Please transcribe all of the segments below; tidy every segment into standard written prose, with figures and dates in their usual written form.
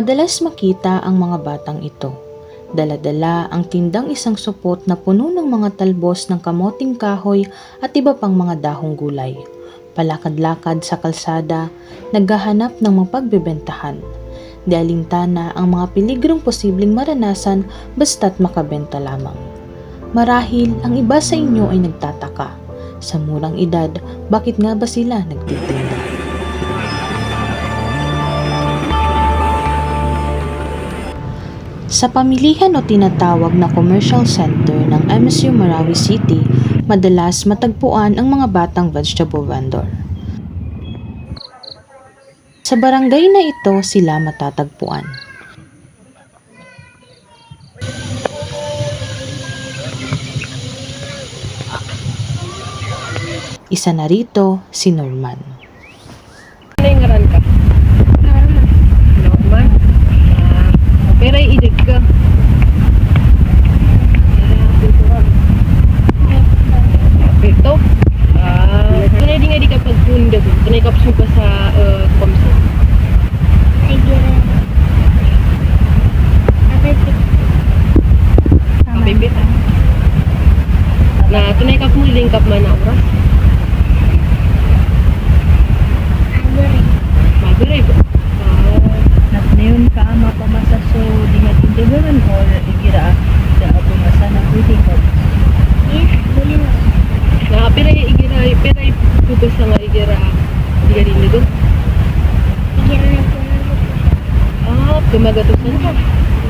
Madalas makita ang mga batang ito. Dala-dala ang tindang isang supot na puno ng mga talbos ng kamoting kahoy at iba pang mga dahong gulay. Palakad-lakad sa kalsada, naghahanap ng mapagbebentahan. Di alintana ang mga peligrong posibleng maranasan basta't makabenta lamang. Marahil ang iba sa inyo ay nagtataka. Sa murang edad, bakit nga ba sila nagtitinda? Sa pamilihan o tinatawag na commercial center ng MSU Marawi City, madalas matagpuan ang mga batang vegetable vendor. Sa barangay na ito sila matatagpuan. Isa na rito si Norman. Ano yung ngaran ka? Norman. Pero idig ka. Ito. Tunay di nga di ka pagpunda. Tunay ka pa sa komsa. Kapipit. Na tunay ka muling kap man na oras. Maguray po. Ngayon ka ama pamasa so di nga tindagan or igira sa pamasa na pwede ko. Na pero igira pubas nga igira di ka rin doon. Gumagatusan ka.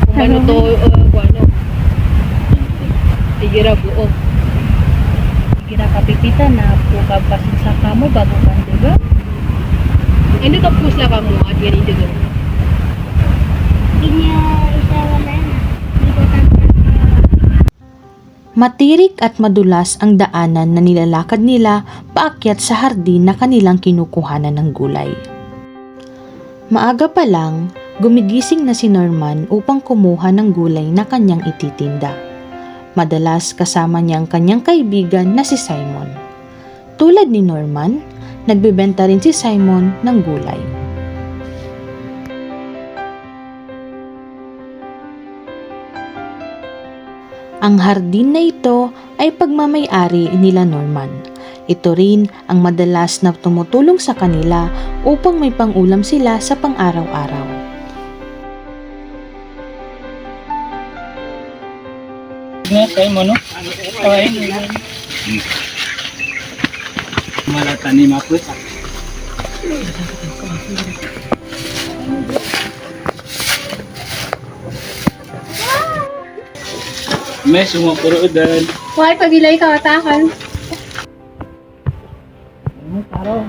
Kung ano to kuano. Igira buo. Igira kapipita na pukapasin sa kamo bago ka diba? Ano ka pusla ka mo at yan ito doon? Matirik at madulas ang daanan na nilalakad nila paakyat sa hardin na kanilang kinukuhanan ng gulay. Maaga pa lang, gumigising na si Norman upang kumuha ng gulay na kanyang ititinda. Madalas kasama niya ang kanyang kaibigan na si Simon. Tulad ni Norman, nagbebenta rin si Simon ng gulay. Ang hardin na ito ay pagmamay-ari nila Norman. Ito rin ang madalas na tumutulong sa kanila upang may pang-ulam sila sa pang-araw-araw. Simon, no? Malata ni Mapus. May sumapuro dan. Why pabilay ka atakan? Taro.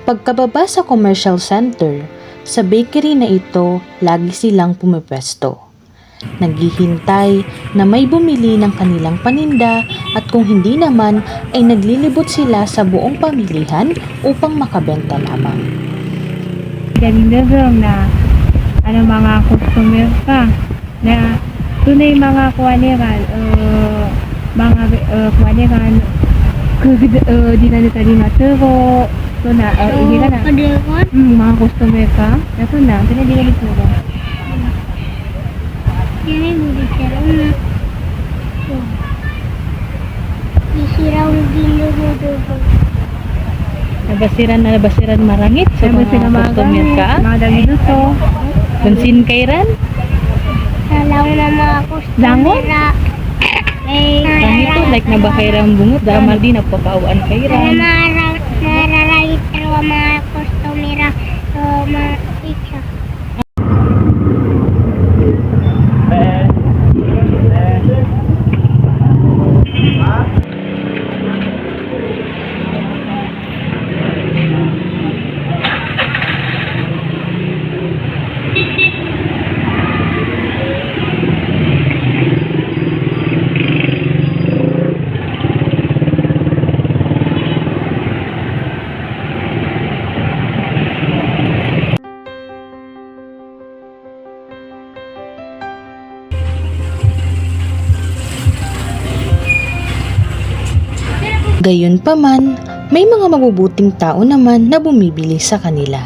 Pagkababa sa commercial center, sa bakery na ito, lagi silang pumipwesto. Naghihintay na may bumili ng kanilang paninda at kung hindi naman ay naglilibot sila sa buong pamilihan upang makabenta lamang. Galing na ano mga customer ka na tunay mga kuwaneran di na nito di maturo so na hindi ka na mga customer ka ito na di na maturo nabasiran marangit so mga customer ka mga dami dito bensin kairan langon kami to like nabakairan bungot damal di nagpapauan kairan mga customer, mga teacher. Gayunpaman, may mga mabubuting tao naman na bumibili sa kanila.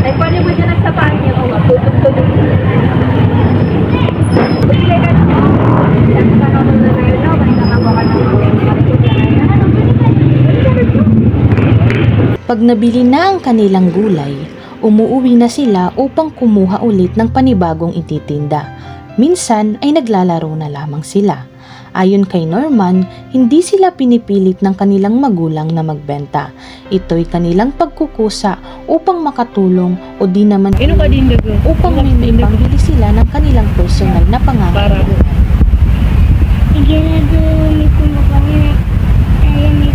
Ay, pwede mo dyan ang sapaan niyo. O, tutug-tugog. Sige ka na. Yan sa naman na ngayon, no? May nakabawa na Pag nabili na ang kanilang gulay, umuuwi na sila upang kumuha ulit ng panibagong ititinda. Minsan ay naglalaro na lamang sila. Ayon kay Norman, hindi sila pinipilit ng kanilang magulang na magbenta. Ito'y kanilang pagkukusa upang makatulong o di naman Ino ka din dago. upang may pambili sila ng kanilang personal na Para pangangailangan. Sige na doon, may kumapangin. Kaya may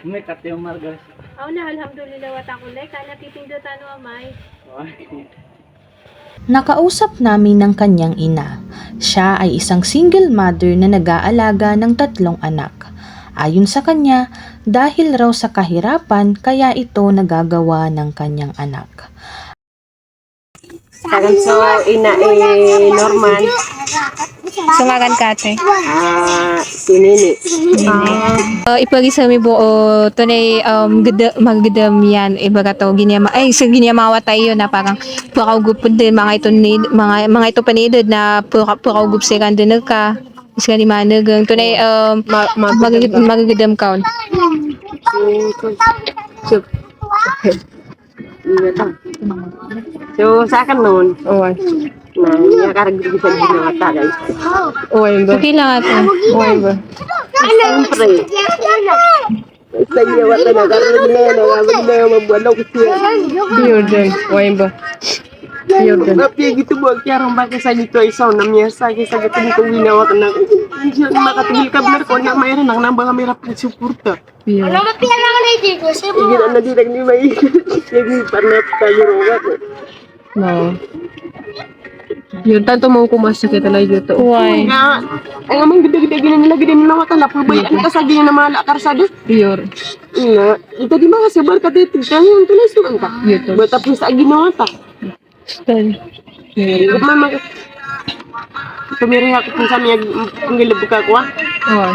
May kate umargas. Aw na, alhamdulillah wata ko lay. Kana pipindot ano amay. Nakausap namin ng kanyang ina. Siya ay isang single mother na nag-aalaga ng 3 anak. Ayon sa kanya, dahil raw sa kahirapan kaya ito nagagawa ng kanyang anak. Sagan so ina Norman. Sumagan kate. Si Nini. Ipagi sa mi buo tunay magdam yan ibaga to ginyama ay sa ginyamawa tayo na parang pakagup din mga ito need mga ito panidod na pakagup second din ka isa ni managang tunay magagdam kaun. So sa akin noon. Na niya karagdi sa ginawa ta guys. Okay lang ate. Siyempre. Sa ginawa ta na karagdi na mabualaw ko siya. Pure din. Oy ba. Tapi gitu buat kiarong bakit sa dito isaw na miya sa sa gatin ko ginawa ta na. Hindi makatugil ka benar ko na mayroon nang nambang kami rap suporta. Ano ba piyala ka na dito? Hindi na direk ni may. Sige parnap tayo rawat. No. Yun tanto mo kumasakit na dito. Why? Nga, ang amang gede-gede gini nila gede nila wata na pubay ang kasagi na mga karsado. Pure. Nga, ito di ba kasi bar ka dito yung tulis ko ka. Dito. Buat tapos sa ginawa ta. Stay. Mama Tumiri ako kung sa mga pangilabog ka ko Oh.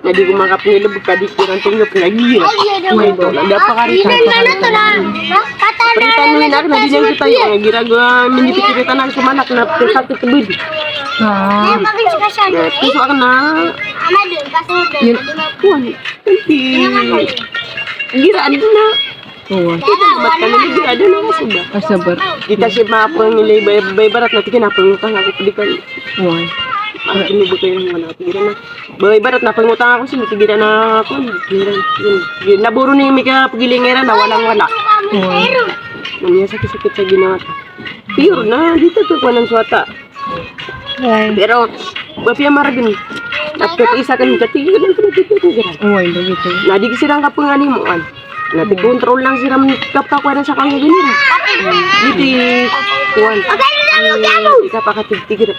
Jadi ko makapangilabog ka di kurang tunggap na gila. May ito, nanda pa karita. Ano to na? Perita nyo na di niya kita yung gira-gira minipikirita na sumanak na sakit tubig. Ah. Piso ako na Ama dun, kasunod. yun. Kuwan, hindi. Giraan din na. Oh. Ba't ka na giraan din na suba. Asabar. Kita siya mapangilay barat na tikin napangutang ako pilikan. Oh. Ang inubo kayo ng wala. Tigira na. Barat na pangutang ako siya. Tigira na ako. Yun. Naburo na yung may kapagilingira na walang-wala. Namiya sakit-sakit sa ginawa. Pure na. Dito to ko ng swata. Why? Pero, bapiya maragin. After isa ka ng katigil ng pinatito ko gira. Oh, begitu. Nadi kisirang kapangalimuan. Nati kontrol lang sila kapakwa sa kang ganira. Diti kuan. Ika pakatigtigir.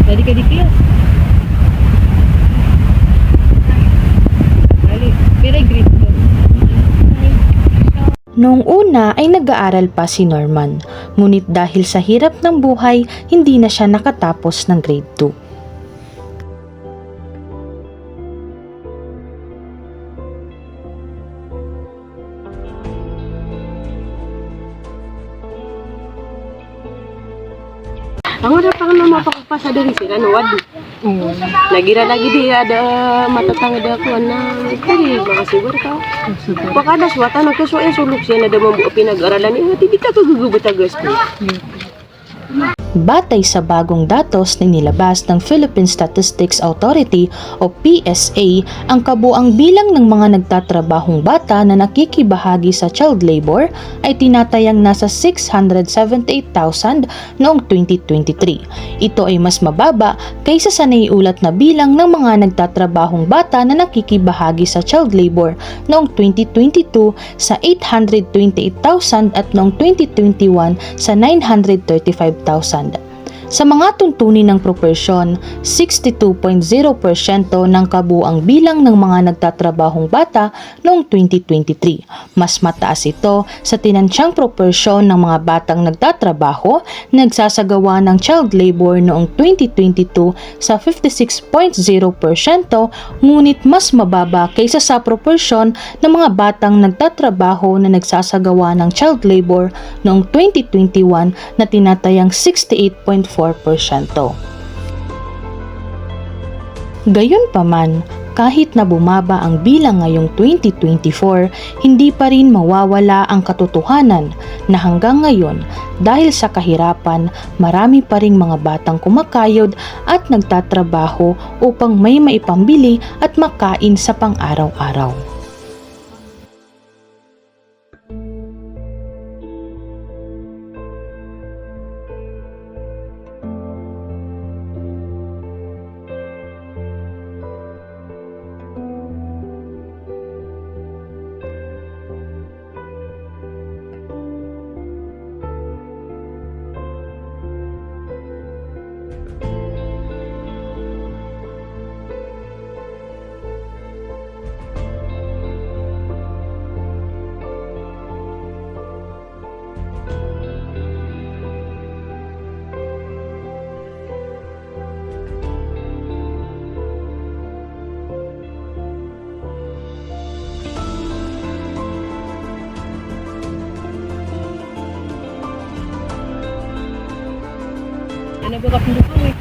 Tadi ka di kiyo. Dali. Pero grip ko. Noong una ay nag-aaral pa si Norman, ngunit dahil sa hirap ng buhay, hindi na siya nakatapos ng grade 2. Ang wala pa nga mapakapasa dari sila, no, wad. Nagira lagi di ada matatanga da ko na kari baka siguro ka. Baka da swata nagkasuwa sulok siya na da mabuo pinag-aralan ni di ka gugubutagas ko. Batay sa bagong datos na nilabas ng Philippine Statistics Authority o PSA, ang kabuang bilang ng mga nagtatrabahong bata na nakikibahagi sa child labor ay tinatayang nasa 678,000 noong 2023. Ito ay mas mababa kaysa sa naiulat na bilang ng mga nagtatrabahong bata na nakikibahagi sa child labor noong 2022 sa 828,000 at noong 2021 sa 935,000. Sa mga tuntunin ng proporsyon, 62.0% ng kabuang bilang ng mga nagtatrabahong bata noong 2023. Mas mataas ito sa tinansyang proporsyon ng mga batang nagtatrabaho nagsasagawa ng child labor noong 2022 sa 56.0%, ngunit mas mababa kaysa sa proporsyon ng mga batang nagtatrabaho na nagsasagawa ng child labor noong 2021 na tinatayang 68.4%. Gayunpaman, kahit na bumaba ang bilang ngayong 2024, hindi pa rin mawawala ang katotohanan na hanggang ngayon, dahil sa kahirapan, marami pa ring mga batang kumakayod at nagtatrabaho upang may maipambili at makain sa pang-araw-araw. Ano ba kapag ko eh?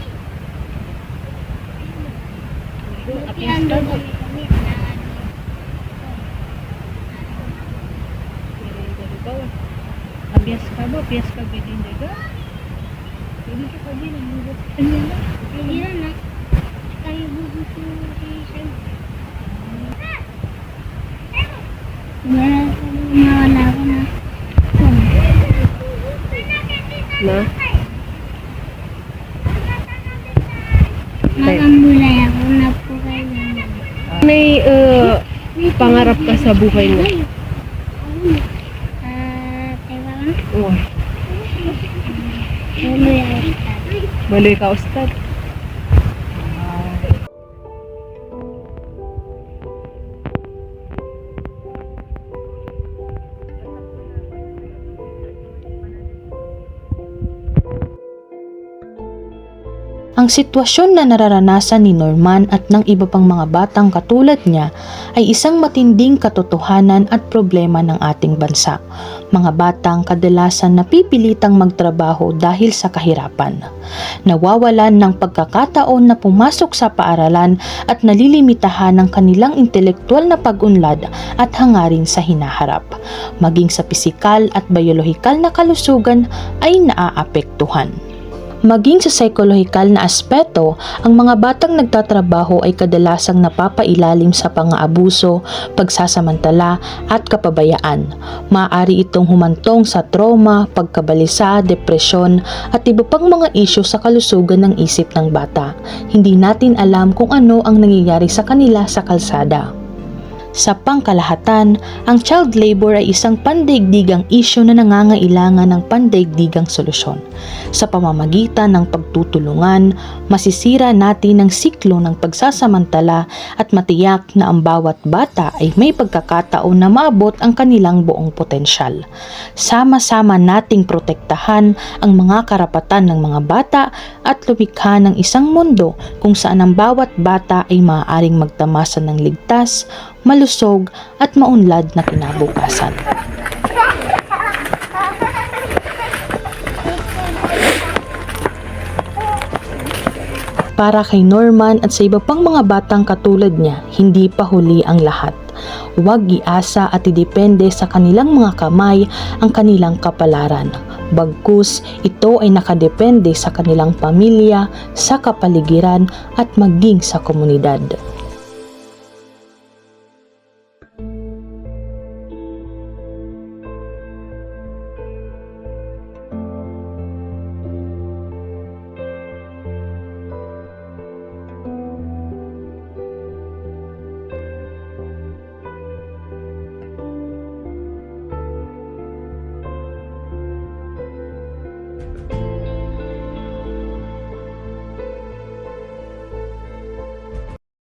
Abias ka ba? Abias ka ba din daga? Hindi ka pa din. Ano na? Hindi na. Kayo bubuto sa Nawala ko na. Na? Magambulay ako na po kayo. May pangarap ka sa buhay mo? Taiwan. Oh, Tuloy ako. maloy ka ustad. Ang sitwasyon na nararanasan ni Norman at ng iba pang mga batang katulad niya ay isang matinding katotohanan at problema ng ating bansa. Mga batang kadalasan napipilitang magtrabaho dahil sa kahirapan. Nawawalan ng pagkakataon na pumasok sa paaralan at nalilimitahan ng kanilang intelektual na pag-unlad at hangarin sa hinaharap. Maging sa pisikal at biyolohikal na kalusugan ay naaapektuhan. Maging sa psikolohikal na aspeto, ang mga batang nagtatrabaho ay kadalasang napapailalim sa pang-aabuso, pagsasamantala at kapabayaan. Maaari itong humantong sa trauma, pagkabalisa, depresyon at iba pang mga isyu sa kalusugan ng isip ng bata. Hindi natin alam kung ano ang nangyayari sa kanila sa kalsada. Sa pangkalahatan, ang child labor ay isang pandaigdigang isyu na nangangailangan ng pandaigdigang solusyon. Sa pamamagitan ng pagtutulungan, masisira natin ang siklo ng pagsasamantala at matiyak na ang bawat bata ay may pagkakataon na maabot ang kanilang buong potensyal. Sama-sama nating protektahan ang mga karapatan ng mga bata at lumikha ng isang mundo kung saan ang bawat bata ay maaaring magtamasa ng ligtas, malusog at maunlad na kinabukasan. Para kay Norman at sa iba pang mga batang katulad niya, hindi pa huli ang lahat. Huwag iasa at idepende sa kanilang mga kamay ang kanilang kapalaran. Bagkus, ito ay nakadepende sa kanilang pamilya, sa kapaligiran at maging sa komunidad.